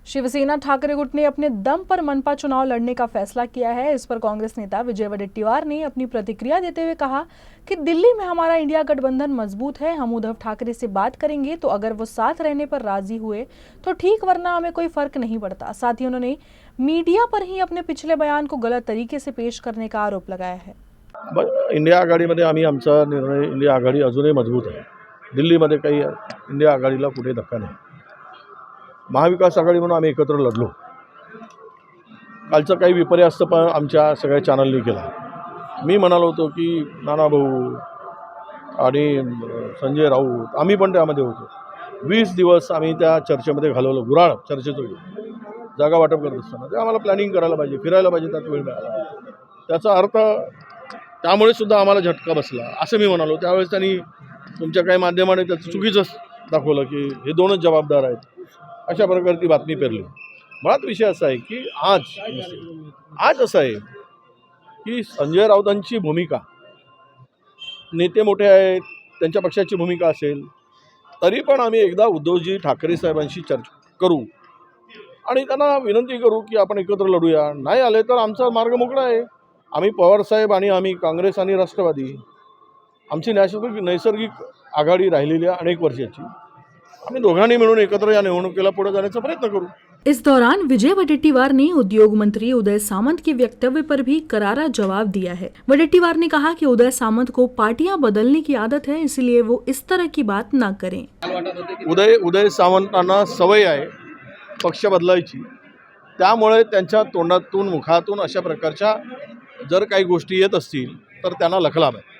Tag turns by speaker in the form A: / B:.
A: शिवसेना ठाकरे गुट ने अपने दम पर मनपा चुनाव लड़ने का फैसला किया है। इस पर कांग्रेस नेता विजय वडेट्टीवार ने अपनी प्रतिक्रिया देते हुए कहा कि दिल्ली में हमारा इंडिया गठबंधन मजबूत है। हम उद्धव ठाकरे से बात करेंगे तो अगर वो साथ रहने पर राजी हुए तो ठीक, वरना हमें कोई फर्क नहीं पड़ता। साथ ही उन्होंने मीडिया पर ही अपने पिछले बयान को गलत तरीके से पेश करने का आरोप लगाया है।
B: इंडिया आघाडीमध्ये आम्ही आमचा निर्णय, इंडिया आघाडी अजूनही मजबूत आहे। दिल्लीमध्ये काही इंडिया आघाडीला कुठे धक्का नाही। महाविकास आघाडी म्हणून आम्ही एकत्र लढलो। कालचं काही विपर्यास्त पण आमच्या सगळ्या चॅनलनी केला। मी म्हणालो होतो की नाना भाऊ आणि संजय राऊत आम्ही पण त्यामध्ये होतो। 20 दिवस आम्ही त्या चर्चेमध्ये घालवलं। गुराळ चर्चेत जागा वाटप करत असताना ते आम्हाला प्लॅनिंग करायला पाहिजे, फिरायला पाहिजे, त्यात वेळ मिळाला। त्याचा अर्थ त्यामुळे सुद्धा आम्हाला झटका बसला असं मी म्हणालो। त्यावेळेस त्यांनी तुमच्या काही माध्यमाने त्याचं चुकीचं दाखवलं की हे दोनच जबाबदार आहेत, अशा प्रकारची बातमी पेरली। मुळात विषय असा आहे की आज असं आहे की संजय राऊतांची भूमिका, नेते मोठे आहेत, त्यांच्या पक्षाची भूमिका असेल तरी पण आम्ही एकदा उद्धवजी ठाकरे साहेबांशी चर्चा करू आणि त्यांना विनंती करू की आपण एकत्र लढूया। नाही आले तर आमचा मार्ग मोकळा आहे। आम्ही पवारसाहेब आणि आम्ही काँग्रेस आणि राष्ट्रवादी, आमची नैसर्गिक आघाडी राहिलेली आहे अनेक वर्षाची। आम्ही दोघांनी मिळून एकत्र या निवडणुकीला पुढे जाण्याचा प्रयत्न करू।
A: इस दौरान विजय वडेट्टीवार ने उद्योग मंत्री उदय सामंत के वक्तव्य पर भी करारा जवाब दिया है। वडेट्टीवार ने कहा कि उदय सामंत को पार्टियां बदलने की आदत है, इसलिए वो इस तरह की बात ना करें।
B: उदय सामंतांना सवय आहे पक्ष बदलायची, त्यामुळे त्यांच्या तोंडातून मुखातून अशा प्रकारच्या जर काही गोष्टी येत असतील तर त्यांना लखलाभ आहे।